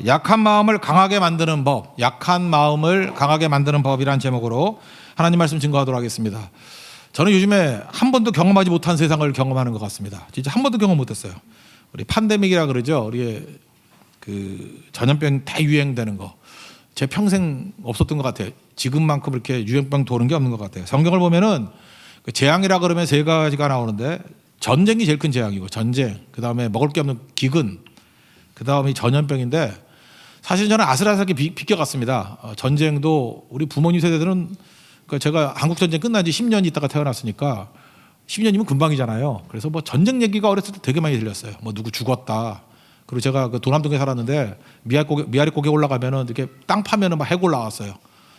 약한 마음을 강하게 만드는 법, 약한 마음을 강하게 만드는 법이라는 제목으로 하나님 말씀 증거하도록 하겠습니다. 저는 요즘에 한 번도 경험하지 못한 세상을 경험하는 것 같습니다. 진짜 한 번도 경험 못했어요. 우리 팬데믹이라 그러죠. 우리 그 전염병 대유행되는 거. 제 평생 없었던 것 같아요. 지금만큼 이렇게 유행병 도는 게 없는 것 같아요. 성경을 보면은 재앙이라 그러면 세 가지가 나오는데 전쟁이 제일 큰 재앙이고 전쟁, 그 다음에 먹을 게 없는 기근, 그 다음이 전염병인데 사실 저는 아슬아슬하게 비껴갔습니다. 전쟁도 우리 부모님 세대들은 제가 한국 전쟁 끝난 지 10년 있다가 태어났으니까 10년이면 금방이잖아요. 그래서 뭐 전쟁 얘기가 어렸을 때 되게 많이 들렸어요. 뭐 누구 죽었다. 그리고 제가 그 도남동에 살았는데 미아리 고개 올라가면은 이렇게 땅 파면은 막 해골 나왔어요.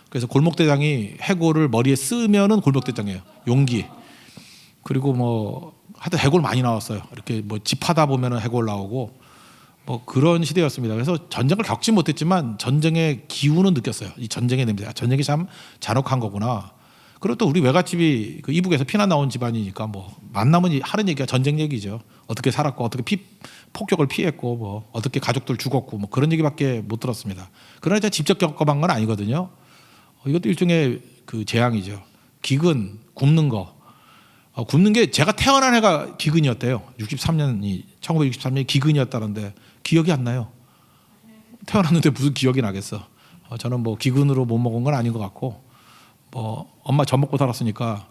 그래서 골목대장이 해골을 머리에 쓰면은 골목대장이에요. 용기. 그리고 뭐 하여튼 해골 많이 나왔어요. 이렇게 뭐 집 하다 보면은 해골 나오고 뭐 그런 시대였습니다. 그래서 전쟁을 겪지 못했지만 전쟁의 기운은 느꼈어요. 이 전쟁의 냄새. 전쟁이 참 잔혹한 거구나. 그리고 또 우리 외갓집이 그 이북에서 피난 나온 집안이니까 뭐 만나면 하는 얘기가 전쟁 얘기죠. 어떻게 살았고 어떻게 폭격을 피했고 뭐 어떻게 가족들 죽었고 뭐 그런 얘기밖에 못 들었습니다. 그러나 제가 직접 겪어본 건 아니거든요. 이것도 일종의 그 재앙이죠. 기근, 굶는 거. 굶는 게 제가 태어난 해가 기근이었대요. 1963년이 기근이었다는데 기억이 안 나요. 태어났는데 무슨 기억이 나겠어. 저는 뭐 기근으로 못 먹은 건 아닌 것 같고 뭐 엄마 젖 먹고 살았으니까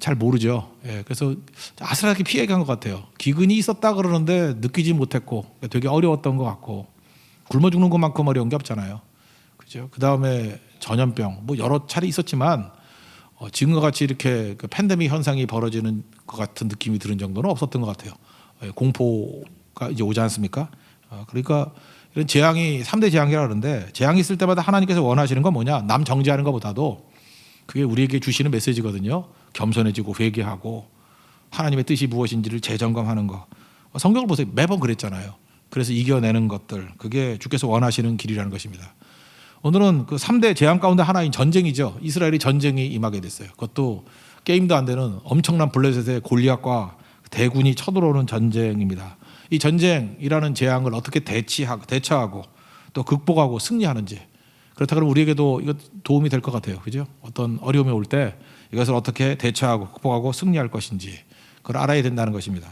잘 모르죠. 예, 그래서 아슬하게 피해간 것 같아요. 기근이 있었다 그러는데 느끼지 못했고 되게 어려웠던 것 같고 굶어 죽는 것만큼 어려운 게 없잖아요. 그죠? 그 다음에 전염병 뭐 여러 차례 있었지만 지금과 같이 이렇게 그 팬데믹 현상이 벌어지는 것 같은 느낌이 드는 정도는 없었던 것 같아요. 공포가 이제 오지 않습니까? 그러니까 이런 재앙이 3대 재앙이라 그러는데 재앙이 있을 때마다 하나님께서 원하시는 건 뭐냐? 남 정죄하는 것보다도 그게 우리에게 주시는 메시지거든요. 겸손해지고 회개하고 하나님의 뜻이 무엇인지를 재점검하는 거. 성경을 보세요. 매번 그랬잖아요. 그래서 이겨내는 것들. 그게 주께서 원하시는 길이라는 것입니다. 오늘은 그 3대 재앙 가운데 하나인 전쟁이죠. 이스라엘이 전쟁이 임하게 됐어요. 그것도 게임도 안 되는 엄청난 블레셋의 골리앗과 대군이 쳐들어오는 전쟁입니다. 이 전쟁이라는 재앙을 어떻게 대처하고 또 극복하고 승리하는지. 그렇다 그러면 우리에게도 이거 도움이 될 것 같아요. 그죠? 어떤 어려움이 올 때 이것을 어떻게 대처하고 극복하고 승리할 것인지 그걸 알아야 된다는 것입니다.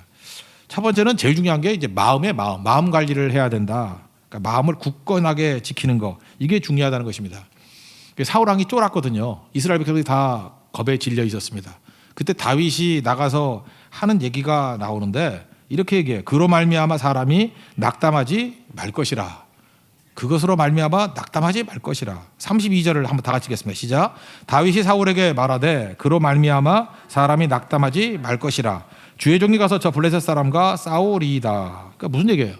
첫 번째는 제일 중요한 게 이제 마음 관리를 해야 된다. 그러니까 마음을 굳건하게 지키는 거 이게 중요하다는 것입니다. 사울 왕이 쫄았거든요. 이스라엘 백성들이 다 겁에 질려 있었습니다. 그때 다윗이 나가서 하는 얘기가 나오는데 이렇게 얘기해요. 그로 말미암아 사람이 낙담하지 말 것이라. 그것으로 말미암아 낙담하지 말 것이라. 32절을 한번 다 같이 읽겠습니다. 시작. 다윗이 사울에게 말하되 그로 말미암아 사람이 낙담하지 말 것이라. 주의 종이 가서 저 블레셋 사람과 싸우리이다. 그러니까 무슨 얘기예요?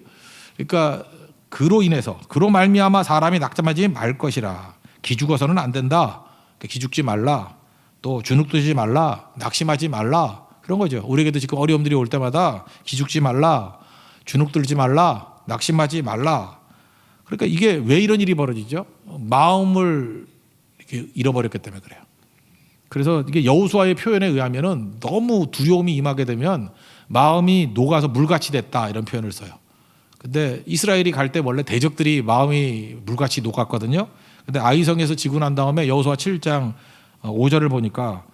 그러니까 그로 인해서 그로 말미암아 사람이 낙담하지 말 것이라. 기죽어서는 안 된다. 기죽지 말라. 또 주눅들지 말라. 낙심하지 말라. 그런 거죠. 우리에게도 지금 어려움들이 올 때마다 기죽지 말라. 주눅들지 말라. 낙심하지 말라. 그러니까 이게 왜 이런 일이 벌어지죠? 마음을 이렇게 잃어버렸기 때문에 그래요. 그래서 이게 여호수아의 표현에 의하면은 너무 두려움이 임하게 되면 마음이 녹아서 물같이 됐다 이런 표현을 써요. 근데 이스라엘이 갈 때 원래 대적들이 마음이 물같이 녹았거든요. 근데 아이성에서 지고 난 다음에 여호수아 7장 5절을 보니까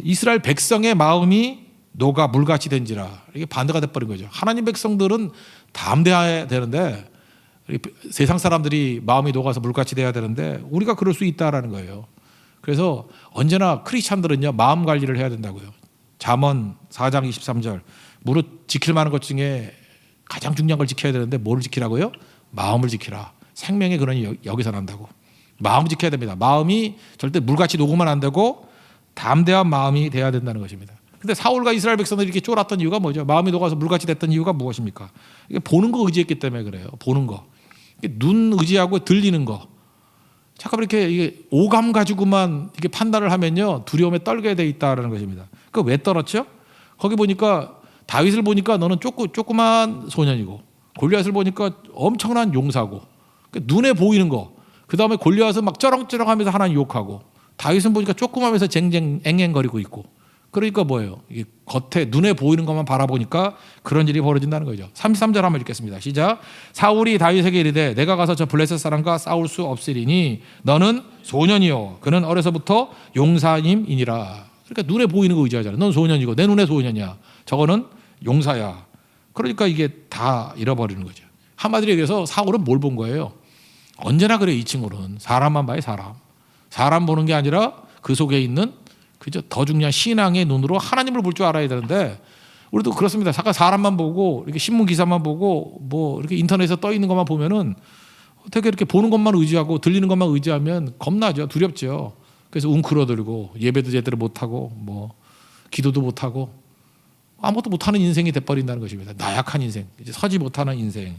이스라엘 백성의 마음이 녹아 물같이 된지라. 이게 반대가 돼버린 거죠. 하나님 백성들은 담대해야 되는데 세상 사람들이 마음이 녹아서 물같이 돼야 되는데 우리가 그럴 수 있다라는 거예요. 그래서 언제나 크리스찬들은요 마음 관리를 해야 된다고요. 잠언 4장 23절 무릇 지킬 만한 것 중에 가장 중요한 걸 지켜야 되는데 뭐를 지키라고요? 마음을 지키라. 생명의 근원이 여기서 난다고. 마음 지켜야 됩니다. 마음이 절대 물같이 녹으면 안 되고 담대한 마음이 돼야 된다는 것입니다. 근데 사울과 이스라엘 백성들이 이렇게 쫄았던 이유가 뭐죠? 마음이 녹아서 물같이 됐던 이유가 무엇입니까? 이게 보는 거 의지했기 때문에 그래요. 보는 거. 눈 의지하고 들리는 거. 잠깐 이렇게 이게 오감 가지고만 이게 판단을 하면요 두려움에 떨게 돼 있다라는 것입니다. 그 왜 떨었죠? 거기 보니까 다윗을 보니까 너는 조그만 소년이고 골리앗을 보니까 엄청난 용사고 눈에 보이는 거. 그 다음에 골리앗은 막 쩌렁쩌렁하면서 하나님 욕하고 다윗은 보니까 조그마하면서 앵앵거리고 있고 그러니까 뭐예요? 이게 겉에 눈에 보이는 것만 바라보니까 그런 일이 벌어진다는 거죠. 33절 한번 읽겠습니다. 시작. 사울이 다윗에게 이르되 내가 가서 저 블레셋 사람과 싸울 수 없으리니 너는 소년이요 그는 어려서부터 용사님이니라. 그러니까 눈에 보이는 거 의지하잖아. 넌 소년이고 내 눈에 소년이야. 저거는 용사야. 그러니까 이게 다 잃어버리는 거죠. 한마디로 얘기해서 사울은 뭘 본 거예요? 언제나 그래 이 친구는 사람만 봐요. 사람 보는 게 아니라 그 속에 있는 그죠? 더 중요한 신앙의 눈으로 하나님을 볼 줄 알아야 되는데 우리도 그렇습니다. 잠깐 사람만 보고 이렇게 신문 기사만 보고 뭐 이렇게 인터넷에 떠 있는 것만 보면은 어떻게 이렇게 보는 것만 의지하고 들리는 것만 의지하면 겁나죠. 두렵죠. 그래서 웅크러들고 예배도 제대로 못 하고 뭐 기도도 못 하고 아무것도 못 하는 인생이 돼 버린다는 것입니다. 나약한 인생, 이제 서지 못하는 인생.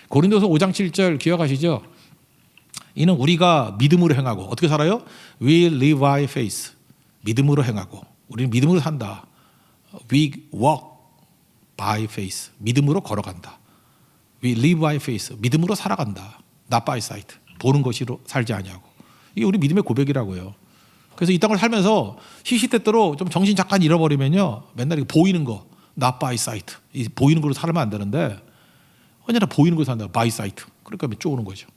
고린도서 5장 7절 기억하시죠? 이는 우리가 믿음으로 행하고 어떻게 살아요? We live by faith. 믿음으로 행하고 우리는 믿음으로 산다. We walk by faith. 믿음으로 걸어간다. We live by faith. 믿음으로 살아간다. Not by sight. 보는 것으로 살지 아니하고. 이게 우리 믿음의 고백이라고요. 그래서 이 땅을 살면서 시시때때로 좀 정신 잠깐 잃어버리면요. 맨날 이렇게 보이는 거 Not by sight. 이 보이는 걸로 살면 안 되는데 언제나 보이는 걸로 산다. By sight. 그러니까 쪼는 거죠.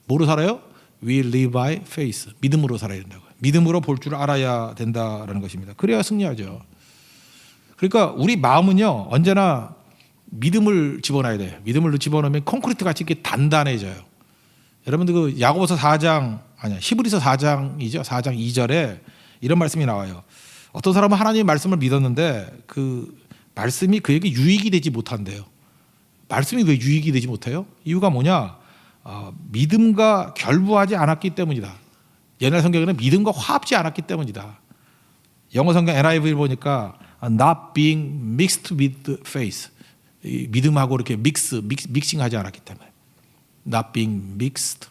뭐로 살아요? We live by faith. 믿음으로 살아야 된다고요. 믿음으로 볼 줄 알아야 된다라는 것입니다. 그래야 승리하죠. 그러니까 우리 마음은요 언제나 믿음을 집어넣어야 돼요. 믿음을 집어넣으면 콘크리트 같이 이렇게 단단해져요. 여러분들 그 야고보서 4장 아니야 히브리서 4장이죠. 4장 2절에 이런 말씀이 나와요. 어떤 사람은 하나님의 말씀을 믿었는데 그 말씀이 그에게 유익이 되지 못한대요. 말씀이 왜 유익이 되지 못해요? 이유가 뭐냐? 믿음과 결부하지 않았기 때문이다. 옛날 성경에는 믿음과 화합지 않았기 때문이다. 영어 성경 NIV를 보니까 not being mixed with faith. 믿음하고 이렇게 믹싱하지 않았기 때문에 not being mixed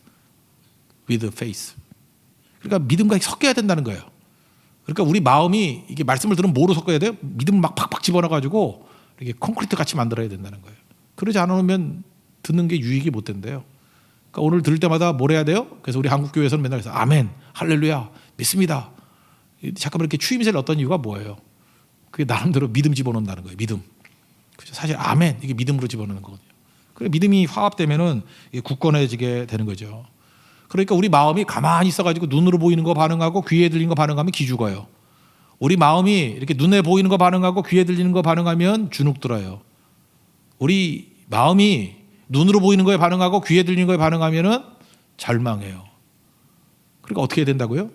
with faith. 그러니까 믿음과 섞여야 된다는 거예요. 그러니까 우리 마음이 이게 말씀을 들으면 뭐로 섞어야 돼요? 믿음을 막 팍팍 집어넣어가지고 이렇게 콘크리트 같이 만들어야 된다는 거예요. 그러지 않으면 듣는 게 유익이 못 된대요. 그러니까 오늘 들을 때마다 뭘 해야 돼요? 그래서 우리 한국교회에서는 맨날 해서 아멘, 할렐루야, 믿습니다. 잠깐만 이렇게 추임새를 넣었던 이유가 뭐예요? 그게 나름대로 믿음 집어넣는다는 거예요. 믿음. 사실 아멘 이게 믿음으로 집어넣는 거거든요. 그래 믿음이 화합되면은 이게 굳건해지게 되는 거죠. 그러니까 우리 마음이 가만히 있어가지고 눈으로 보이는 거 반응하고 귀에 들리는 거 반응하면 기죽어요. 우리 마음이 이렇게 눈에 보이는 거 반응하고 귀에 들리는 거 반응하면 주눅 들어요. 우리 마음이 눈으로 보이는 거에 반응하고 귀에 들리는 거에 반응하면은 절망해요. 그러니까 어떻게 해야 된다고요?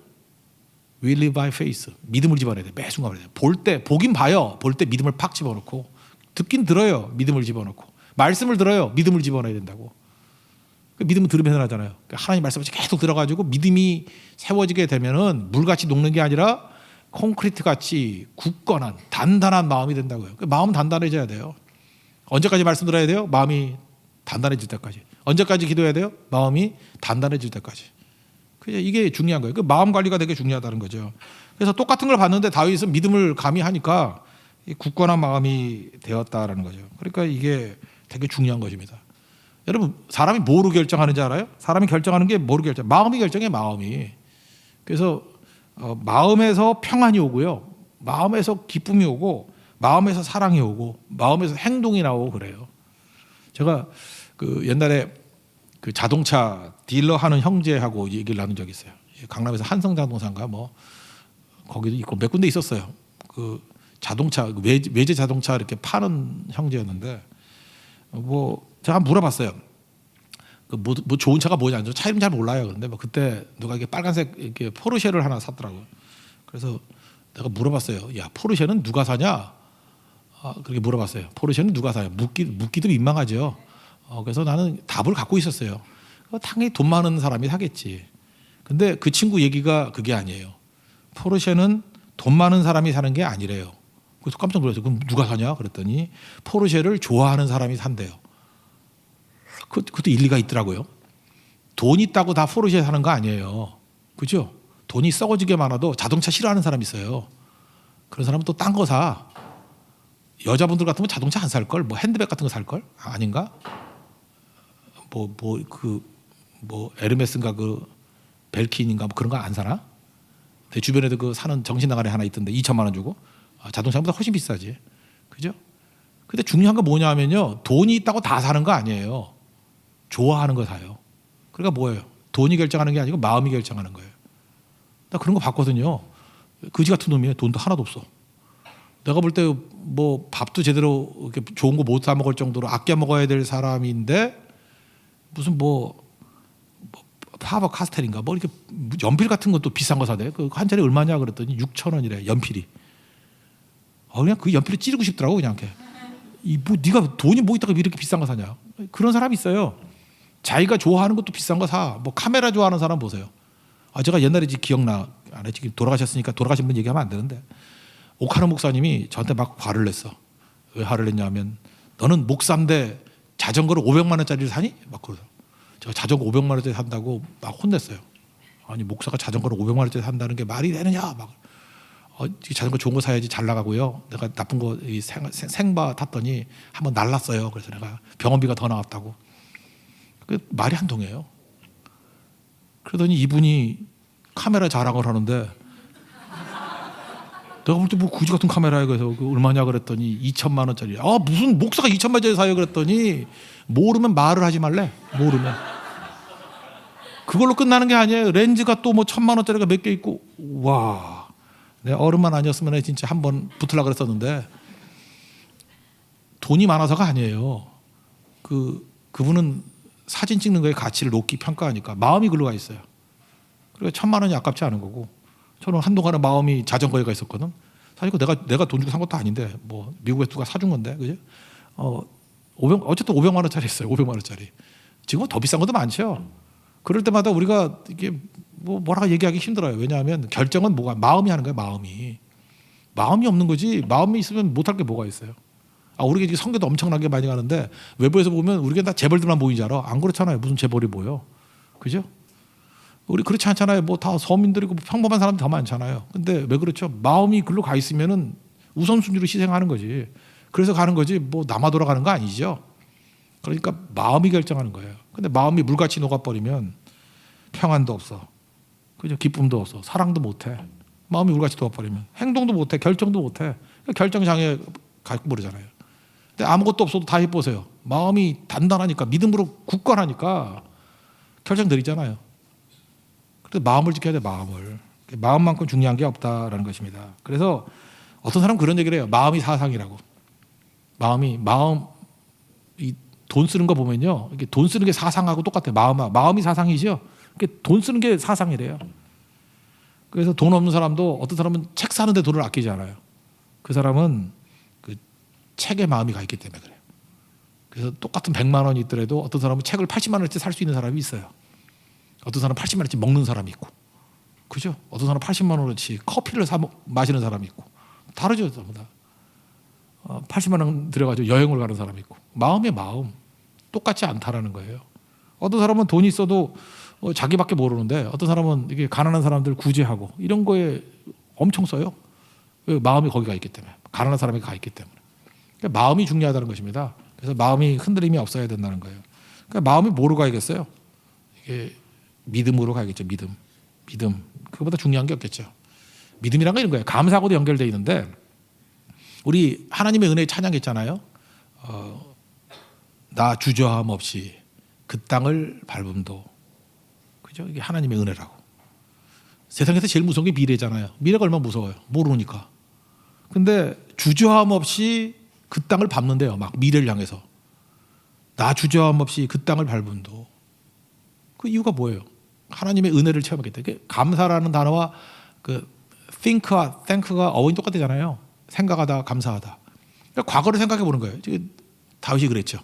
We live by faith. 믿음을 집어넣어야 돼. 매 순간 볼 때 보긴 봐요. 볼 때 믿음을 팍 집어넣고 듣긴 들어요. 믿음을 집어넣고 말씀을 들어요. 믿음을 집어넣어야 된다고. 믿음은 들으면 하잖아요. 하나님 말씀을 계속 들어가지고 믿음이 세워지게 되면은 물같이 녹는 게 아니라 콘크리트 같이 굳건한 단단한 마음이 된다고요. 마음은 단단해져야 돼요. 언제까지 말씀 들어야 돼요? 마음이 단단해질 때까지. 언제까지 기도해야 돼요? 마음이 단단해질 때까지. 이게 중요한 거예요. 그 마음 관리가 되게 중요하다는 거죠. 그래서 똑같은 걸 봤는데 다윗은 믿음을 감히 하니까 굳건한 마음이 되었다라는 거죠. 그러니까 이게 되게 중요한 것입니다. 여러분 사람이 뭐로 결정하는지 알아요? 사람이 결정하는 게 뭐로 결정? 마음이 결정해. 마음이. 그래서 마음에서 평안이 오고요. 마음에서 기쁨이 오고 마음에서 사랑이 오고 마음에서 행동이 나오고 그래요. 제가 그 옛날에 그 자동차 딜러 하는 형제하고 얘기를 나눈 적이 있어요. 강남에서 한성자동차인가 뭐 거기도 있고 몇 군데 있었어요. 그 자동차 외제 자동차 이렇게 파는 형제였는데 뭐 제가 한번 물어봤어요. 그 뭐 좋은 차가 뭐냐? 차 이름 잘 몰라요. 그런데 뭐 그때 누가 이게 빨간색 이렇게 포르쉐를 하나 샀더라고요. 그래서 내가 물어봤어요. 야 포르쉐는 누가 사냐? 그렇게 물어봤어요. 포르쉐는 누가 사요? 묻기도 민망하죠. 그래서 나는 답을 갖고 있었어요. 당연히 돈 많은 사람이 사겠지. 근데 그 친구 얘기가 그게 아니에요. 포르쉐는 돈 많은 사람이 사는 게 아니래요. 그래서 깜짝 놀랐어요. 그럼 누가 사냐? 그랬더니 포르쉐를 좋아하는 사람이 산대요. 그것도 일리가 있더라고요. 돈 있다고 다 포르쉐 사는 거 아니에요. 그죠? 돈이 썩어지게 많아도 자동차 싫어하는 사람이 있어요. 그런 사람은 또 딴 거 사. 여자분들 같으면 자동차 안 살 걸, 뭐 핸드백 같은 거 살 걸? 아닌가? 에르메스인가 그 벨킨인가 뭐 그런 거 안 사나? 내 주변에도 그 사는 정신 나간 애 하나 있던데 2천만 원 주고 자동차보다 훨씬 비싸지. 그죠? 근데 중요한 건 뭐냐면요. 돈이 있다고 다 사는 거 아니에요. 좋아하는 거 사요. 그러니까 뭐예요? 돈이 결정하는 게 아니고 마음이 결정하는 거예요. 나 그런 거 봤거든요. 거지 같은 놈이에요. 돈도 하나도 없어. 내가 볼 때 뭐 밥도 제대로 이렇게 좋은 거 못 사 먹을 정도로 아껴 먹어야 될 사람인데 무슨 뭐 파버 카스텔인가 뭐 이렇게 연필 같은 것도 비싼 거 사대. 그 한 자리 얼마냐 그랬더니 6,000원이래. 연필이. 그냥 그 연필을 찌르고 싶더라고 그냥. 뭐 네가 돈이 뭐 있다가 이렇게 비싼 거 사냐. 그런 사람이 있어요. 자기가 좋아하는 것도 비싼 거 사. 뭐 카메라 좋아하는 사람 보세요. 제가 옛날에 기억나. 안 해. 지금 돌아가셨으니까 돌아가신 분 얘기하면 안 되는데. 오카노 목사님이 저한테 막 화를 냈어. 왜 화를 냈냐면 너는 목사인데 자전거를 500만 원짜리를 사니? 막 그러더라고. 제가 자전거 500만 원짜리 산다고 막 혼냈어요. 아니 목사가 자전거를 500만 원짜리 산다는 게 말이 되느냐? 막 자전거 좋은 거 사야지 잘 나가고요. 내가 나쁜 거 생바 탔더니 한번 날랐어요. 그래서 내가 병원비가 더 나왔다고. 그 말이 한 통이에요. 그러더니 이분이 카메라 자랑을 하는데 내가 볼 때 뭐 거지 같은 카메라에 그래서 얼마냐 그랬더니 2천만 원짜리. 무슨 목사가 2천만 원짜리 사요 그랬더니 모르면 말을 하지 말래. 모르면. 그걸로 끝나는 게 아니에요. 렌즈가 또 뭐 1,000만 원짜리가 몇 개 있고. 와. 내 어른만 아니었으면 진짜 한번 붙으려고 그랬었는데 돈이 많아서가 아니에요. 그분은 사진 찍는 거에 가치를 높게 평가하니까 마음이 글로 가 있어요. 그러니까 1,000만 원이 아깝지 않은 거고. 저는 한동안은 마음이 자전거에 가 있었거든. 사실 내가 돈 주고 산 것도 아닌데 뭐 미국에 누가 사준 건데 그죠? 어쨌든 500만 원짜리 했어요. 500만 원짜리. 지금은 더 비싼 것도 많죠. 그럴 때마다 우리가 이게 뭐라고 얘기하기 힘들어요. 왜냐하면 결정은 뭐가 마음이 하는 거예요. 마음이 없는 거지. 마음이 있으면 못할 게 뭐가 있어요. 우리가 지금 선교도 엄청나게 많이 가는데 외부에서 보면 우리가 다 재벌들만 보이지 않아? 안 그렇잖아요. 무슨 재벌이 보여? 그죠? 우리 그렇지 않잖아요. 뭐 다 서민들이고 평범한 사람들 더 많잖아요. 근데 왜 그렇죠? 마음이 글로 가 있으면은 우선순위로 희생하는 거지. 그래서 가는 거지. 뭐 남아 돌아가는 거 아니죠. 그러니까 마음이 결정하는 거예요. 근데 마음이 물같이 녹아버리면 평안도 없어. 그죠? 기쁨도 없어. 사랑도 못해. 마음이 물같이 녹아버리면 행동도 못해. 결정도 못해. 결정장애 갖고 모르잖아요. 근데 아무것도 없어도 다 해보세요. 마음이 단단하니까 믿음으로 굳건하니까 결정 내리잖아요. 그래서 마음을 지켜야 돼. 마음만큼 중요한 게 없다라는 것입니다. 그래서 어떤 사람은 그런 얘기를 해요. 마음이 사상이라고. 이 돈 쓰는 거 보면요. 이게 돈 쓰는 게 사상하고 똑같아요. 마음이 사상이죠. 돈 쓰는 게 사상이래요. 그래서 돈 없는 사람도 어떤 사람은 책 사는데 돈을 아끼지 않아요. 그 사람은 그 책에 마음이 가 있기 때문에 그래요. 그래서 똑같은 100만 원이 있더라도 어떤 사람은 책을 80만 원짜리 살 수 있는 사람이 있어요. 어떤 사람은 80만 원짜리 먹는 사람이 있고, 그죠? 어떤 사람은 80만 원어치 커피를 마시는 사람이 있고, 다르죠, 전부 다. 80만 원 들여가지고 여행을 가는 사람이 있고, 마음의 마음 똑같지 않다라는 거예요. 어떤 사람은 돈이 있어도 자기밖에 모르는데, 어떤 사람은 이게 가난한 사람들 구제하고 이런 거에 엄청 써요. 왜? 마음이 거기 가 있기 때문에, 가난한 사람이 가 있기 때문에. 그러니까 마음이 중요하다는 것입니다. 그래서 마음이 흔들림이 없어야 된다는 거예요. 그러니까 마음이 뭐로 가야겠어요? 이게 믿음으로 가야겠죠. 믿음. 그거보다 중요한 게 없겠죠. 믿음이란 건 이런 거예요. 감사하고도 연결되어 있는데 우리 하나님의 은혜의 찬양했잖아요. 나 주저함 없이 그 땅을 밟음도. 그죠? 이게 하나님의 은혜라고. 세상에서 제일 무서운 게 미래잖아요. 미래가 얼마나 무서워요. 모르니까. 근데 주저함 없이 그 땅을 밟는데요. 막 미래를 향해서. 나 주저함 없이 그 땅을 밟음도. 그 이유가 뭐예요? 하나님의 은혜를 체험하겠다. 감사라는 단어와 그 think와 thank가 어원이 똑같잖아요. 생각하다, 감사하다. 그러니까 과거를 생각해 보는 거예요. 다윗이 그랬죠.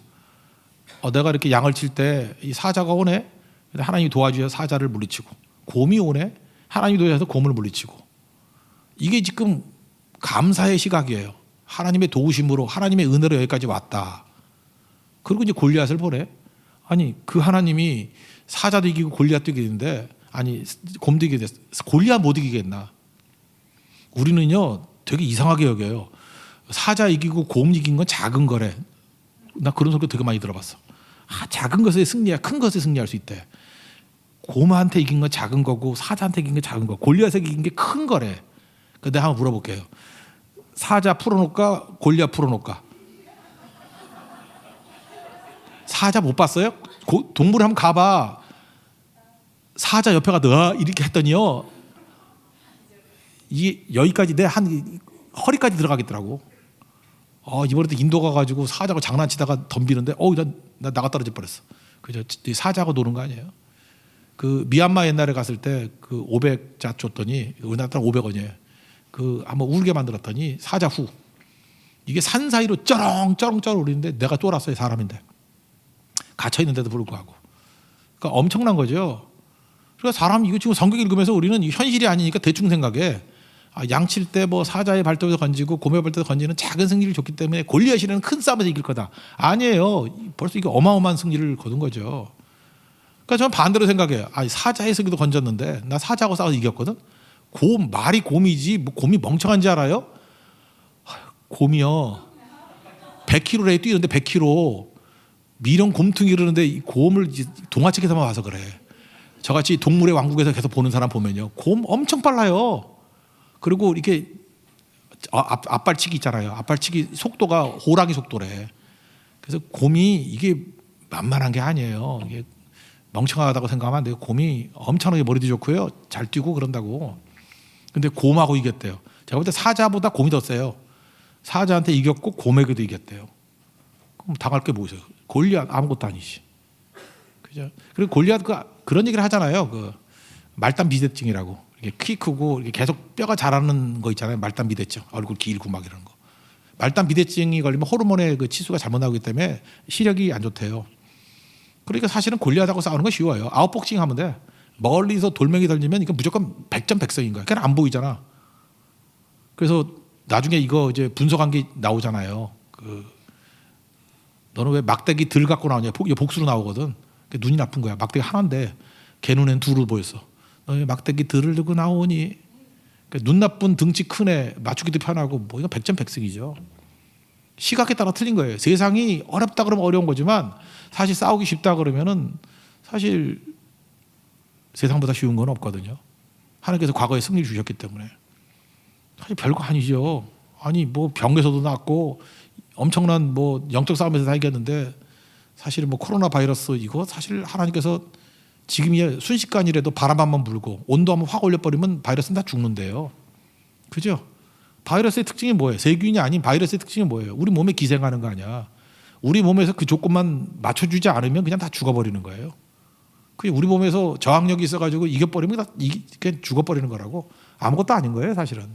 내가 이렇게 양을 칠 때 이 사자가 오네. 하나님이 도와주셔서 사자를 물리치고, 곰이 오네. 하나님이 도와주셔서 곰을 물리치고. 이게 지금 감사의 시각이에요. 하나님의 도우심으로, 하나님의 은혜로 여기까지 왔다. 그리고 이제 골리앗을 보내. 아니 그 하나님이 사자도 이기고 골리앗도 이기는데, 아니 곰도 이기게 됐어. 골리앗 못 이기겠나? 우리는요 되게 이상하게 여겨요. 사자 이기고 곰 이긴 건 작은 거래. 나 그런 소리 되게 많이 들어봤어. 작은 것에 승리야, 큰 것에 승리할 수 있대. 곰한테 이긴 건 작은 거고 사자한테 이긴 건 작은 거, 골리앗에게 이긴 게 큰 거래. 근데 한번 물어볼게요. 사자 풀어놓을까 골리앗 풀어놓을까? 사자 못 봤어요? 동물에 한번 가봐. 사자 옆에 가서 이렇게 했더니요, 이게 여기까지 내 한 허리까지 들어가겠더라고. 이번에도 인도 가가지고 사자가 장난치다가 덤비는데 나 나가 떨어져 버렸어. 그죠? 사자가 노는 거 아니에요? 그 미얀마 옛날에 갔을 때 그 500자 줬더니 우리나라 500원이에요. 그 한번 울게 만들었더니 사자 후 이게 산 사이로 쩌렁쩌렁 울리는데 내가 쫄았어요. 사람인데 갇혀 있는데도 불구하고. 그러니까 엄청난 거죠. 그러니까 사람 이거 지금 성경 읽으면서 우리는 현실이 아니니까 대충 생각해. 양칠 때 뭐 사자의 발톱에서 건지고 곰의 발톱에서 건지는 작은 승리를 줬기 때문에 골리앗이라는 큰 싸움에서 이길 거다. 아니에요. 벌써 이게 어마어마한 승리를 거둔 거죠. 그러니까 저는 반대로 생각해요. 사자의 승리도 건졌는데 나 사자하고 싸워서 이겼거든. 말이 곰이지 뭐 곰이 멍청한지 알아요? 곰이요 100km에 뛰는데 100km 미령 곰퉁이 이러는데 이 곰을 동화책에서만 와서 그래. 저같이 동물의 왕국에서 계속 보는 사람 보면요 곰 엄청 빨라요. 그리고 이렇게 앞발치기 있잖아요. 앞발치기 속도가 호랑이 속도래. 그래서 곰이 이게 만만한 게 아니에요. 이게 멍청하다고 생각하면 안 돼요. 곰이 엄청나게 머리도 좋고요. 잘 뛰고 그런다고. 근데 곰하고 이겼대요. 제가 볼 때 사자보다 곰이 더 세요. 사자한테 이겼고 곰에게도 이겼대요. 그럼 당할 게 뭐죠? 골리앗 아무것도 아니지. 그죠? 그리고 골리앗 그런 얘기를 하잖아요. 그 말단 비대증이라고. 이게 키 크고 이렇게 계속 뼈가 자라는 거 있잖아요. 말단 비대증. 얼굴 길고 막 이런 거. 말단 비대증이 걸리면 호르몬의 그 치수가 잘못 나오기 때문에 시력이 안 좋대요. 그러니까 사실은 골리앗하고 싸우는 거 쉬워요. 아웃복싱 하면 돼. 멀리서 돌멩이 던지면 이거 무조건 100점 100승인 거야. 그냥 안 보이잖아. 그래서 나중에 이거 이제 분석한 게 나오잖아요. 너는 왜 막대기 들 갖고 나오냐? 이게 복수로 나오거든. 눈이 나쁜 거야. 막대기 하나인데 걔 눈엔 둘을 보였어. 너 왜 막대기 들을 들고 나오니? 눈 나쁜 등치 큰 애 맞추기도 편하고 뭐 이거 100점 100승이죠. 시각에 따라 틀린 거예요. 세상이 어렵다 그러면 어려운 거지만 사실 싸우기 쉽다 그러면은 사실 세상보다 쉬운 건 없거든요. 하나님께서 과거에 승리를 주셨기 때문에 사실 별거 아니죠. 뭐 병에서도 낫고 엄청난 뭐 영적 싸움에서 다 이겼는데 사실 뭐 코로나 바이러스 이거 사실 하나님께서 지금이 순식간이라도 바람 한번 불고 온도 한번 확 올려버리면 바이러스는 다 죽는데요. 그죠? 바이러스의 특징이 뭐예요? 세균이 아닌 바이러스의 특징이 뭐예요? 우리 몸에 기생하는 거 아니야. 우리 몸에서 그 조건만 맞춰주지 않으면 그냥 다 죽어버리는 거예요. 그게 우리 몸에서 저항력이 있어가지고 이겨버리면 다 그냥 죽어버리는 거라고. 아무것도 아닌 거예요, 사실은.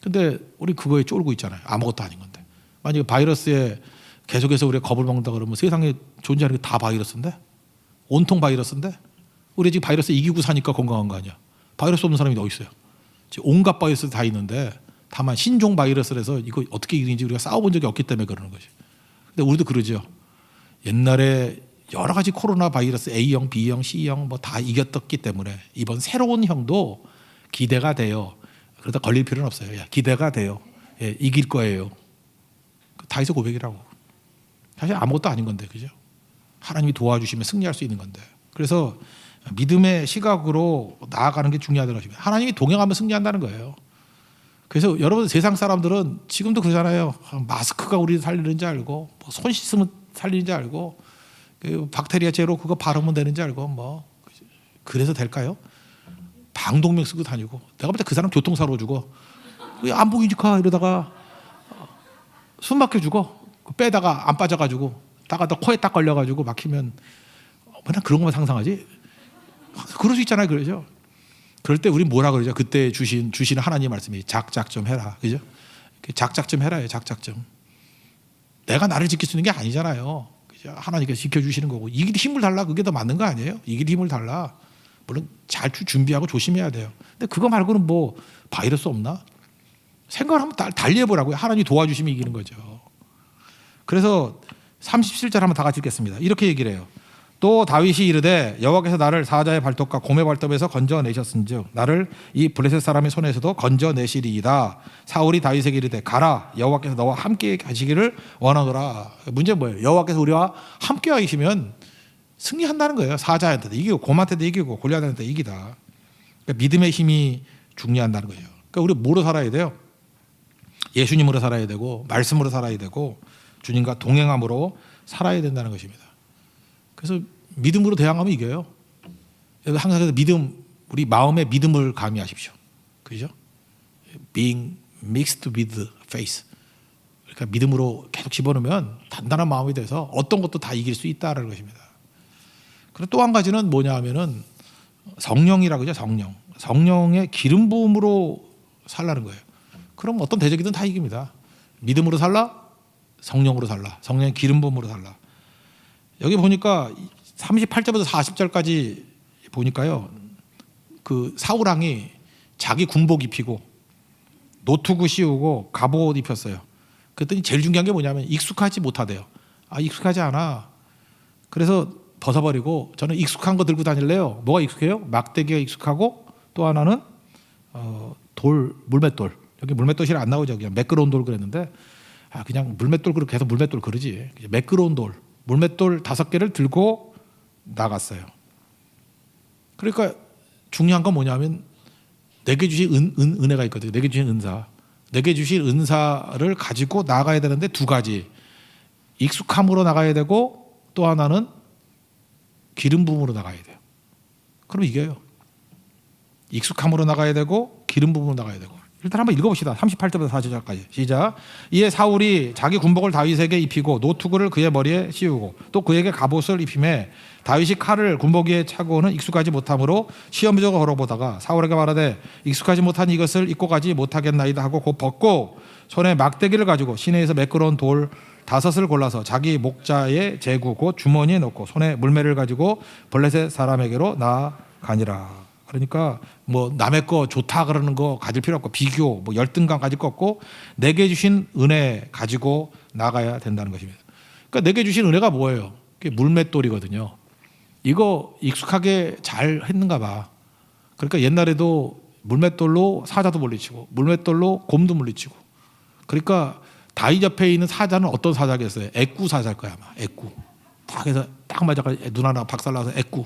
근데 우리 그거에 쫄고 있잖아요. 아무것도 아닌 건데. 만약에 바이러스에 계속해서 우리가 겁을 먹는다 그러면 세상에 존재하는 게 다 바이러스인데? 온통 바이러스인데? 우리 지금 바이러스 이기고 사니까 건강한 거 아니야. 바이러스 없는 사람이 어디 있어요? 지금 온갖 바이러스 다 있는데 다만 신종 바이러스라서 이거 어떻게 이기는지 우리가 싸워본 적이 없기 때문에 그러는 거지. 근데 우리도 그러죠. 옛날에 여러 가지 코로나 바이러스 A형, B형, C형 뭐 다 이겼기 때문에 이번 새로운 형도 기대가 돼요. 그러다 걸릴 필요는 없어요. 기대가 돼요. 이길 거예요. 다윗의 고백이라고. 사실 아무것도 아닌 건데, 그죠? 하나님이 도와주시면 승리할 수 있는 건데. 그래서 믿음의 시각으로 나아가는 게 중요하다고 하십니다. 하나님이 동행하면 승리한다는 거예요. 그래서 여러분 세상 사람들은 지금도 그러잖아요. 마스크가 우리 살리는지 알고, 뭐 손 씻으면 살리는지 알고, 그 박테리아 제로 그거 바르면 되는지 알고, 뭐 그래서 될까요? 방독면 쓰고 다니고, 내가 볼 때 그 사람 교통사고 죽어. 안 보이니까 이러다가 숨 막혀 죽어. 빼다가 안 빠져가지고, 다가다 코에 딱 걸려가지고 막히면, 맨날 그런 것만 상상하지? 그럴 수 있잖아요, 그러죠? 그럴 때 우리 뭐라 그러죠? 그때 주시는 하나님 말씀이 작작 좀 해라, 그죠? 작작 좀 해라요, 작작 좀. 내가 나를 지킬 수 있는 게 아니잖아요. 그죠? 하나님께서 지켜주시는 거고, 이 길이 힘을 달라, 그게 더 맞는 거 아니에요? 이 길이 힘을 달라. 물론 잘 준비하고 조심해야 돼요. 근데 그거 말고는 뭐 바이러스 없나? 생각을 한번 달리 해보라고요. 하나님이 도와주시면 이기는 거죠. 그래서 37절 한번 다 같이 읽겠습니다. 이렇게 얘기를 해요. 또 다윗이 이르되 여호와께서 나를 사자의 발톱과 곰의 발톱에서 건져내셨은즉 나를 이 블레셋 사람의 손에서도 건져내시리이다. 사울이 다윗에게 이르되 가라, 여호와께서 너와 함께 가시기를 원하노라. 문제는 뭐예요? 여호와께서 우리와 함께 하시면 승리한다는 거예요. 사자한테도 이기고 곰한테도 이기고 골리앗한테도 이기다. 그러니까 믿음의 힘이 중요한다는 거예요. 그러니까 우리 뭐로 살아야 돼요? 예수님으로 살아야 되고 말씀으로 살아야 되고 주님과 동행함으로 살아야 된다는 것입니다. 그래서 믿음으로 대항하면 이겨요. 항상 믿음, 우리 마음의 믿음을 가미하십시오. 그죠? Being mixed with faith. 그러니까 믿음으로 계속 집어넣으면 단단한 마음이 돼서 어떤 것도 다 이길 수 있다는 것입니다. 그리고 또 한 가지는 뭐냐 하면은 성령이라고 하죠. 성령. 성령의 기름 부음으로 살라는 거예요. 그럼 어떤 대적이든 다 이깁니다. 믿음으로 살라, 성령으로 살라, 성령의 기름 부음으로 살라. 여기 보니까 38절부터 40절까지 보니까요, 그 사울왕이 자기 군복 입히고 노투구 씌우고 갑옷 입혔어요. 그랬더니 제일 중요한 게 뭐냐면 익숙하지 못하대요. 익숙하지 않아. 그래서 벗어버리고 저는 익숙한 거 들고 다닐래요. 뭐가 익숙해요? 막대기가 익숙하고 또 하나는 돌, 물맷돌. 여기 물맷돌이 안 나오죠. 그냥 매끄러운 돌 그랬는데 그냥 물맷돌 그렇게 계속 물맷돌 그러지. 매끄러운 돌, 물맷돌 5개를 들고 나갔어요. 그러니까 중요한 건 뭐냐면 내게 주신 은혜가 있거든요. 내게 주신 은사. 내게 주신 은사를 가지고 나가야 되는데 두 가지. 익숙함으로 나가야 되고 또 하나는 기름 부음으로 나가야 돼요. 그럼 이겨요. 익숙함으로 나가야 되고 기름 부음으로 나가야 되고. 일단 한번 읽어봅시다. 38절부터 40절까지 시작. 이에 사울이 자기 군복을 다윗에게 입히고 노투구를 그의 머리에 씌우고 또 그에게 갑옷을 입히매 다윗이 칼을 군복 위에 차고는 익숙하지 못하므로 시험적으로 걸어보다가 사울에게 말하되 익숙하지 못한 이것을 입고 가지 못하겠나이다 하고 곧 벗고 손에 막대기를 가지고 시내에서 매끄러운 돌 5을 골라서 자기 목자의 제구 곧 주머니에 넣고 손에 물매를 가지고 블레셋 사람에게로 나아가니라. 그러니까 뭐 남의 거 좋다 그러는 거 가질 필요 없고 비교 뭐 열등감 가질 거 없고 내게 주신 은혜 가지고 나가야 된다는 것입니다. 그러니까 내게 주신 은혜가 뭐예요? 그게 물맷돌이거든요. 이거 익숙하게 잘 했는가 봐. 그러니까 옛날에도 물맷돌로 사자도 물리치고 물맷돌로 곰도 물리치고. 그러니까 다윗 옆에 있는 사자는 어떤 사자겠어요? 애꾸 사자일 거야 아마. 애꾸. 딱 해서 딱 맞아가 눈 하나 박살나서 애꾸.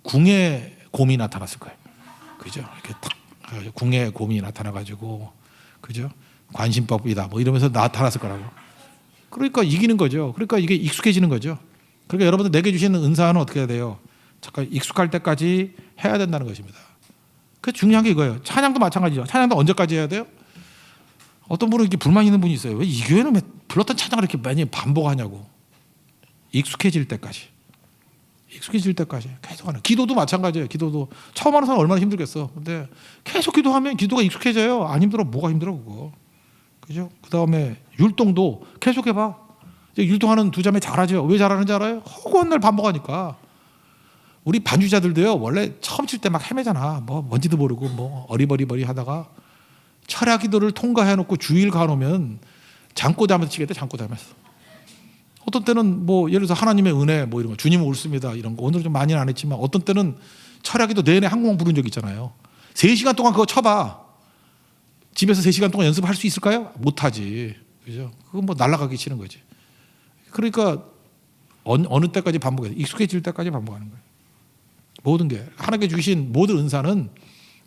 궁에 곰이 나타났을 거예요. 그죠? 이렇게 딱 궁에 곰이 나타나가지고, 그죠? 관심법이다 뭐 이러면서 나타났을 거라고. 그러니까 이기는 거죠. 그러니까 이게 익숙해지는 거죠. 그러니까 여러분들 내게 주시는 은사는 어떻게 해야 돼요? 잠깐 익숙할 때까지 해야 된다는 것입니다. 그 중요한 게 이거예요. 찬양도 마찬가지죠. 찬양도 언제까지 해야 돼요? 어떤 분은 이렇게 불만 있는 분이 있어요. 왜 이 교회는 불렀던 찬양을 이렇게 많이 반복하냐고. 익숙해질 때까지. 익숙해질 때까지 계속 하는. 기도도 마찬가지예요. 기도도 처음 하는 사람 얼마나 힘들겠어. 근데 계속 기도하면 기도가 익숙해져요. 안 힘들어. 뭐가 힘들어 그거. 그죠? 그 다음에 율동도 계속 해봐. 율동하는 두 자매 잘하죠. 왜 잘하는지 알아요? 허구한 날 반복하니까. 우리 반주자들도요. 원래 처음 칠 때 막 헤매잖아. 뭐 뭔지도 모르고 뭐 어리버리버리 하다가 철야 기도를 통과해놓고 주일 가놓으면 잠꼬대하면서 치겠대. 잠꼬대하면서. 어떤 때는 뭐 예를 들어서 하나님의 은혜 뭐 이런 거 주님은 옳습니다 이런 거 오늘은 좀 많이는 안 했지만 어떤 때는 철야기도 내내 한국만 부른 적 있잖아요. 3시간 동안 그거 쳐봐. 집에서 3시간 동안 연습할 수 있을까요? 못하지. 그죠? 그건 뭐 날아가기 치는 거지. 그러니까 어느 때까지 반복해서 익숙해질 때까지 반복하는 거예요. 모든 게 하나님께 주신 모든 은사는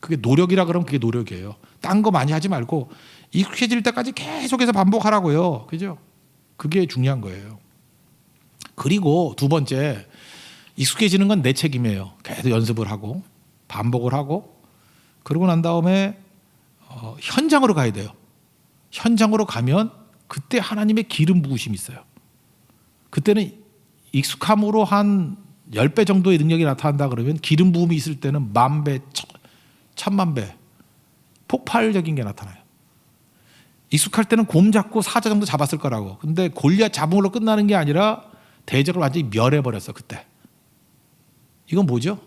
그게 노력이라 그러면 그게 노력이에요. 딴 거 많이 하지 말고 익숙해질 때까지 계속해서 반복하라고요. 그죠? 그게 중요한 거예요. 그리고 두 번째, 익숙해지는 건 내 책임이에요. 계속 연습을 하고 반복을 하고 그러고 난 다음에 현장으로 가야 돼요. 현장으로 가면 그때 하나님의 기름 부으심이 있어요. 그때는 익숙함으로 한 10배 정도의 능력이 나타난다 그러면 기름 부음이 있을 때는 10,000배, 10,000,000배 폭발적인 게 나타나요. 익숙할 때는 곰 잡고 사자 정도 잡았을 거라고. 근데 골리앗 잡음으로 끝나는 게 아니라 대적을 완전히 멸해버렸어 그때. 이건 뭐죠?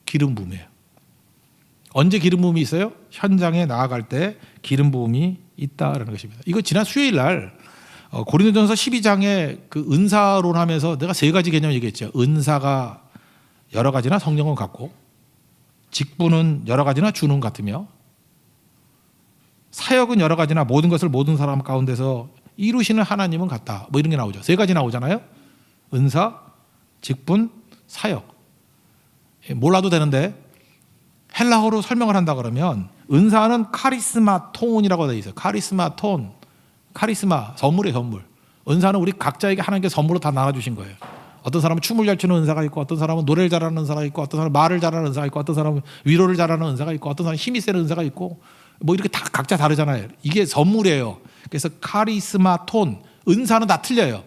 기름 부음이에요. 언제 기름 부음이 있어요? 현장에 나아갈 때 기름 부음이 있다라는 것입니다. 이거 지난 수요일 날 고린도전서 12장에 그 은사론 하면서 내가 3가지 개념 얘기했죠. 은사가 여러 가지나 성령은 같고 직분은 여러 가지나 주는 같으며 사역은 여러 가지나 모든 것을 모든 사람 가운데서 이루시는 하나님은 같다. 뭐 이런 게 나오죠. 3가지 나오잖아요. 은사, 직분, 사역. 몰라도 되는데 헬라어로 설명을 한다 그러면 은사는 카리스마톤이라고 되어 있어요. 카리스마톤. 카리스마, 선물이에요, 선물. 은사는 우리 각자에게 하나님께 선물로 다 나눠주신 거예요. 어떤 사람은 춤을 잘 추는 은사가 있고, 어떤 사람은 노래를 잘하는 은사가 있고, 어떤 사람은 말을 잘하는 은사가 있고, 어떤 사람은 위로를 잘하는 은사가 있고, 어떤 사람은 힘이 세는 은사가 있고, 뭐 이렇게 다 각자 다르잖아요. 이게 선물이에요. 그래서 카리스마, 톤, 은사는 다 틀려요.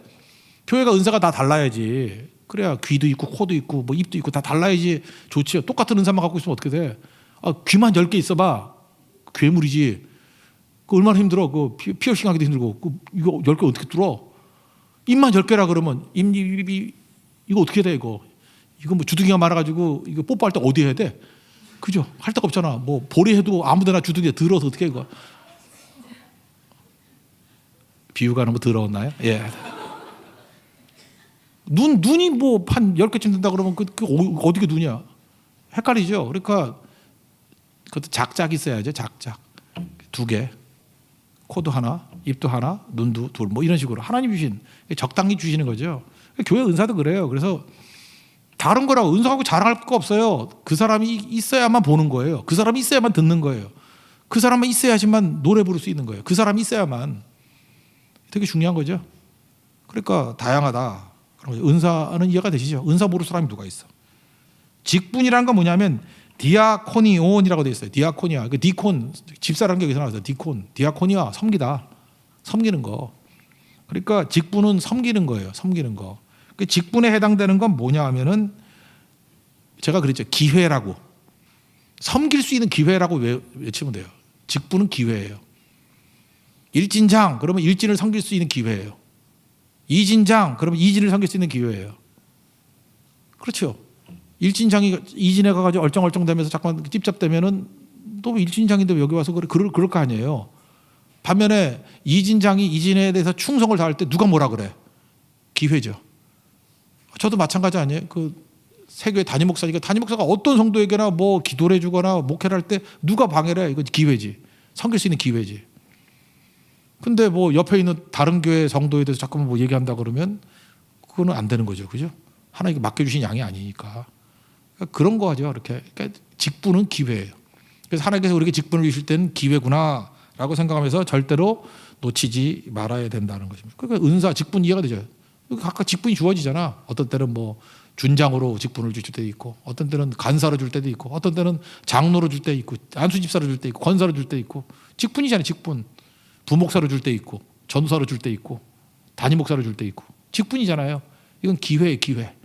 교회가 은사가 다 달라야지. 그래야 귀도 있고 코도 있고 뭐 입도 있고 다 달라야지 좋지요. 똑같은 은사만 갖고 있으면 어떻게 돼? 귀만 10개 있어봐. 괴물이지. 그 얼마나 힘들어. 그 피어싱 하기도 힘들고. 이거 10개 어떻게 뚫어? 입만 10개라 그러면 입이 이거 어떻게 돼 이거? 이거 뭐 주둥이가 많아가지고 이거 뽀뽀할 때 어디 해야 돼? 그죠? 할 데가 없잖아. 뭐 볼이 해도 아무데나 주둥이에 들어서 어떻게 해 이거? 비유가 너무 더러웠나요? 예. 눈이 뭐 한 10개쯤 된다 그러면 그 어디게 눈이야? 헷갈리죠? 그러니까 그것도 작작 있어야죠. 작작. 2개. 코도 하나, 입도 하나, 눈도 둘, 뭐 이런 식으로 하나님 주신 적당히 주시는 거죠. 교회 은사도 그래요. 그래서 다른 거라고 은사하고 자랑할 거 없어요. 그 사람이 있어야만 보는 거예요. 그 사람이 있어야만 듣는 거예요. 그 사람만 있어야지만 노래 부를 수 있는 거예요. 그 사람이 있어야만. 되게 중요한 거죠. 그러니까 다양하다. 은사는 이해가 되시죠? 은사 모를 사람이 누가 있어? 직분이라는 건 뭐냐면 디아코니온이라고 되어 있어요. 디아코니아. 그 디콘, 집사라는 게 여기서 나왔어요. 디콘. 디아코니아, 섬기다. 섬기는 거. 그러니까 직분은 섬기는 거예요. 섬기는 거. 그 직분에 해당되는 건 뭐냐 하면은 제가 그랬죠. 기회라고. 섬길 수 있는 기회라고 외치면 돼요. 직분은 기회예요. 일진장, 그러면 일진을 섬길 수 있는 기회예요. 이진장, 그러면 이진을 섬길 수 있는 기회예요. 그렇죠. 일진장이 이진에 가가지고 얼쩡얼쩡대면서 잠깐 찝찝대면은 또 일진장인데 왜 여기 와서 그럴 거 아니에요. 반면에 이진장이 이진에 대해서 충성을 다할 때 누가 뭐라 그래? 기회죠. 저도 마찬가지 아니에요. 그 세교회 담임 목사니까 담임 목사가 어떤 성도에게나 뭐 기도를 해주거나 목회를 할 때 누가 방해를 해? 이거 기회지. 섬길 수 있는 기회지. 근데 뭐 옆에 있는 다른 교회 성도에 대해서 자꾸만 뭐 얘기한다 그러면 그거는 안 되는 거죠. 그죠? 하나님께 맡겨주신 양이 아니니까. 그러니까 그런 거 하죠. 이렇게. 그러니까 직분은 기회예요. 그래서 하나님께서 우리에게 직분을 주실 때는 기회구나라고 생각하면서 절대로 놓치지 말아야 된다는 것입니다. 그러니까 은사, 직분 이해가 되죠. 각각 직분이 주어지잖아. 어떤 때는 뭐 준장으로 직분을 줄 때도 있고, 어떤 때는 간사로 줄 때도 있고, 어떤 때는 장로로 줄 때 있고, 안수집사로 줄 때 있고, 권사로 줄 때 있고. 직분이잖아요. 직분. 부목사로 줄 때 있고, 전사로 줄 때 있고, 담임 목사로 줄 때 있고. 직분이잖아요. 이건 기회예요. 기회.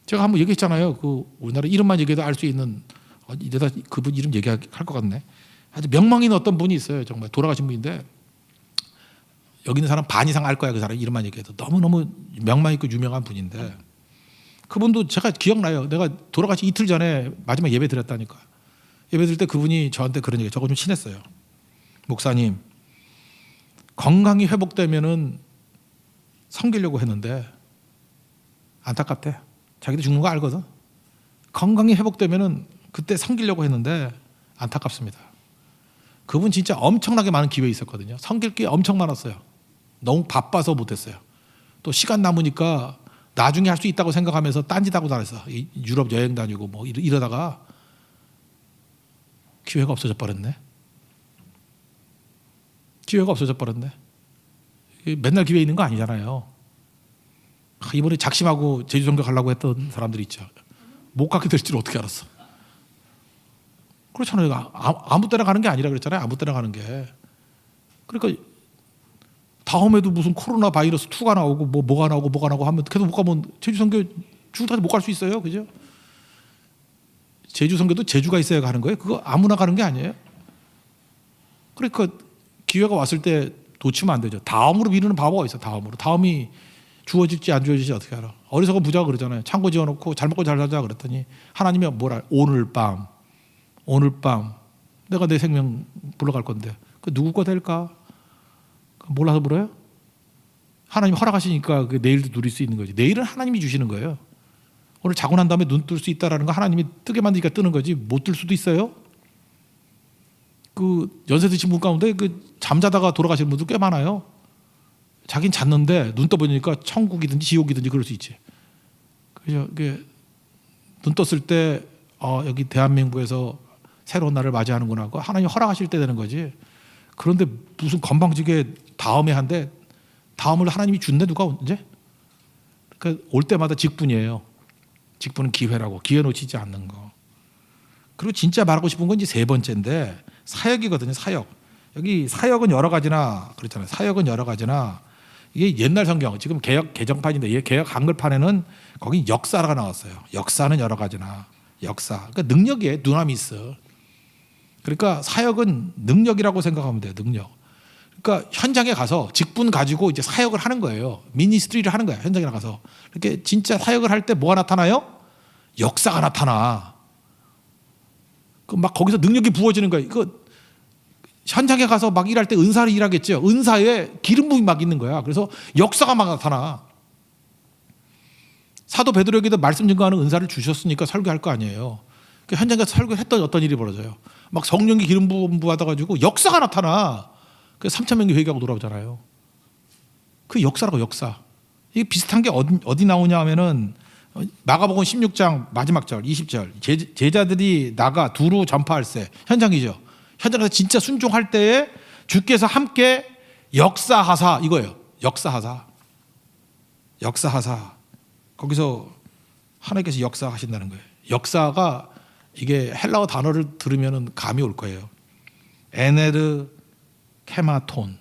제가 한번 얘기했잖아요. 그 우리나라 이름만 얘기해도 알 수 있는, 이러다 그분 이름 얘기할 것 같네. 아주 명망 있는 어떤 분이 있어요. 정말 돌아가신 분인데 여기 있는 사람 반 이상 알 거야. 그 사람 이름만 얘기해도 너무너무 명망 있고 유명한 분인데 그분도 제가 기억나요. 내가 돌아가시 이틀 전에 마지막 예배 드렸다니까. 예배 드릴 때 그분이 저한테 그런 얘기, 저거 좀 친했어요. 목사님, 건강이 회복되면은 섬기려고 했는데 안타깝대. 자기도 죽는 거 알거든. 건강이 회복되면은 그때 섬기려고 했는데 안타깝습니다. 그분 진짜 엄청나게 많은 기회 있었거든요. 섬길 게 엄청 많았어요. 너무 바빠서 못했어요. 또 시간 남으니까 나중에 할 수 있다고 생각하면서 딴짓하고 다녔어. 유럽 여행 다니고 뭐 이러다가 기회가 없어져 버렸네. 기회가 없어져 버렸네. 맨날 기회 있는 거 아니잖아요. 이번에 작심하고 제주선교 가려고 했던 사람들이 있죠. 못 가게 될 줄 어떻게 알았어. 그렇잖아요. 아무 때나 가는 게 아니라 그랬잖아요. 아무 때나 가는 게. 그러니까 다음에도 무슨 코로나 바이러스 2가 나오고 뭐가 나오고 하면 계속 못 가면 제주선교 죽을까지 못 갈 수 있어요. 그죠? 제주선교도 제주가 있어야 가는 거예요. 그거 아무나 가는 게 아니에요. 그러니까 기회가 왔을 때 놓치면 안 되죠. 다음으로 미루는 바보가 있어. 다음이 주어질지 안 주어질지 어떻게 알아. 어리석은 부자가 그러잖아요. 창고 지어놓고 잘 먹고 잘 살자 그랬더니 하나님이 뭐라, 오늘 밤 내가 내 생명 불러갈 건데 그 누구 거 될까? 몰라서 물어요? 하나님 허락하시니까 그 내일도 누릴 수 있는 거지. 내일은 하나님이 주시는 거예요. 오늘 자고 난 다음에 눈 뜰 수 있다라는 거 하나님이 뜨게 만드니까 뜨는 거지 못 뜰 수도 있어요. 그 연세 드신 분 가운데 그 잠자다가 돌아가시는 분도 꽤 많아요. 자긴 잤는데 눈 떠보니까 천국이든지 지옥이든지 그럴 수 있지. 그죠? 눈 떴을 때 여기 대한민국에서 새로운 날을 맞이하는구나. 하나님 허락하실 때 되는 거지. 그런데 무슨 건방지게 다음에 한데 다음을 하나님이 준대 누가 언제? 그러니까 올 때마다 직분이에요. 직분은 기회라고. 기회 놓치지 않는 거. 그리고 진짜 말하고 싶은 건 이제 세 번째인데 사역이거든요. 사역. 여기 사역은 여러 가지나 그렇잖아요. 사역은 여러 가지나 이게 옛날 성경 지금 개역 개정판인데 이 개역 한글판에는 거기 역사가 나왔어요. 역사는 여러 가지나 역사. 그러니까 능력에 누나미 있어. 그러니까 사역은 능력이라고 생각하면 돼요. 능력. 그러니까 현장에 가서 직분 가지고 이제 사역을 하는 거예요. 미니스트리를 하는 거야. 현장에 나가서. 이렇게 진짜 사역을 할 때 뭐가 나타나요? 역사가 나타나. 그 막 거기서 능력이 부어지는 거예요. 이거 현장에 가서 막 일할 때 은사를 일하겠죠. 은사에 기름 부음이 막 있는 거야. 그래서 역사가 막 나타나. 사도 베드로에게도 말씀 증거하는 은사를 주셨으니까 설교할 거 아니에요. 그 현장에 가서 설교를 했더니 어떤 일이 벌어져요. 막 성령이 기름 부음 받아가지고 역사가 나타나. 그래서 3,000명이 회개하고 돌아오잖아요. 그 역사라고 역사. 이게 비슷한 게 어디 나오냐 하면은 마가복음 16장 마지막 절 20절 제자들이 나가 두루 전파할 때 현장이죠. 현장에서 진짜 순종할 때에 주께서 함께 역사하사 이거예요. 역사하사. 역사하사. 거기서 하나님께서 역사하신다는 거예요. 역사가 이게 헬라어 단어를 들으면 감이 올 거예요. 에네르 케마톤.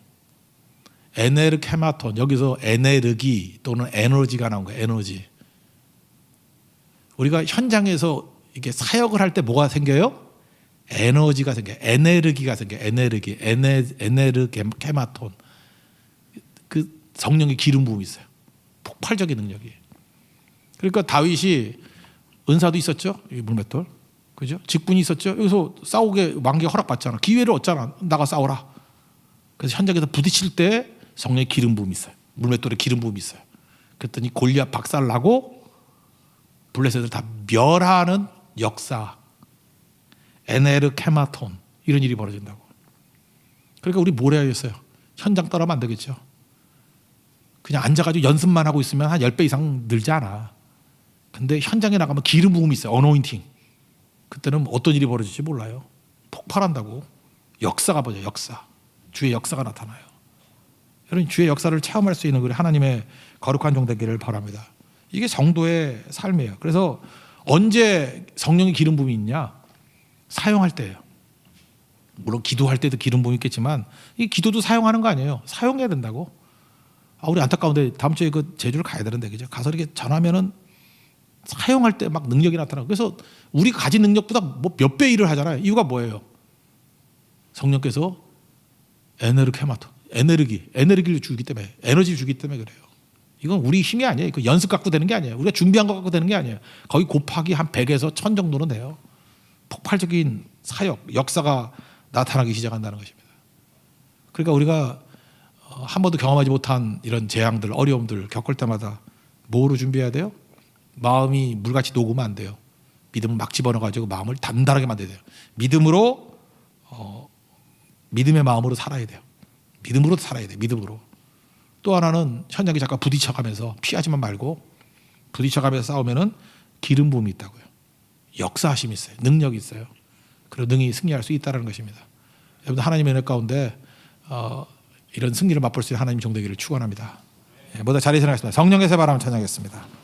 에네르 케마톤. 여기서 에네르기 또는 에너지가 나온 거예요. 에너지. 우리가 현장에서 이게 사역을 할 때 뭐가 생겨요? 에너지가 생겨요. 에네르기가 생겨요. 에네르기. 에네르 케마톤. 그 성령의 기름 부음이 있어요. 폭발적인 능력이. 그러니까 다윗이 은사도 있었죠. 물맷돌. 그죠? 직분이 있었죠. 여기서 싸우게 왕기가 허락받잖아. 기회를 얻잖아. 나가 싸워라. 그래서 현장에서 부딪힐 때 성령의 기름 부음이 있어요. 물맷돌에 기름 부음이 있어요. 그랬더니 골리앗 박살나고 블레셋을 다 멸하는 역사. 에네르 케마톤. 이런 일이 벌어진다고. 그러니까 우리 뭘 해야겠어요? 현장 떠나면 안 되겠죠. 그냥 앉아가지고 연습만 하고 있으면 한 10배 이상 늘지 않아. 근데 현장에 나가면 기름 부음이 있어요. 어노인팅. 그때는 어떤 일이 벌어질지 몰라요. 폭발한다고. 역사가 뭐죠? 역사. 주의 역사가 나타나요. 여러분 주의 역사를 체험할 수 있는 우리 하나님의 거룩한 종 되기를 바랍니다. 이게 성도의 삶이에요. 그래서 언제 성령의 기름 부음이 있냐? 사용할 때예요. 물론 기도할 때도 기름 부음이 있겠지만 이 기도도 사용하는 거 아니에요. 사용해야 된다고. 우리 안타까운데 다음 주에 그 제주를 가야 되는데 그죠? 가서 이렇게 전하면은 사용할 때 막 능력이 나타나고 그래서 우리가 가진 능력보다 뭐 몇 배 일을 하잖아요. 이유가 뭐예요? 성령께서 에네르케마토 에너지를 주기 때문에 에너지를 주기 때문에 그래요. 이건 우리 힘이 아니에요. 그 연습 갖고 되는 게 아니에요. 우리가 준비한 거 갖고 되는 게 아니에요. 거의 곱하기 한 100에서 1000 정도는 돼요. 폭발적인 사역, 역사가 나타나기 시작한다는 것입니다. 그러니까 우리가 한 번도 경험하지 못한 이런 재앙들, 어려움들 겪을 때마다 뭐로 준비해야 돼요? 마음이 물같이 녹으면 안 돼요. 믿음을 막 집어넣어가지고 마음을 단단하게 만들어야 돼요. 믿음으로 믿음의 마음으로 살아야 돼요. 믿음으로 살아야 돼요. 믿음으로. 또 하나는 현장에 잠깐 부딪혀가면서 피하지만 말고 부딪혀가면서 싸우면은 기름 부음이 있다고요. 역사하심이 있어요. 능력이 있어요. 그리고 능히 승리할 수 있다는 것입니다. 여러분 하나님의 은혜 가운데 이런 승리를 맛볼 수 있는 하나님 종 되기를 축원합니다. 모두 자리에 일어나겠습니다. 성령의 새 바람을 찬양하겠습니다.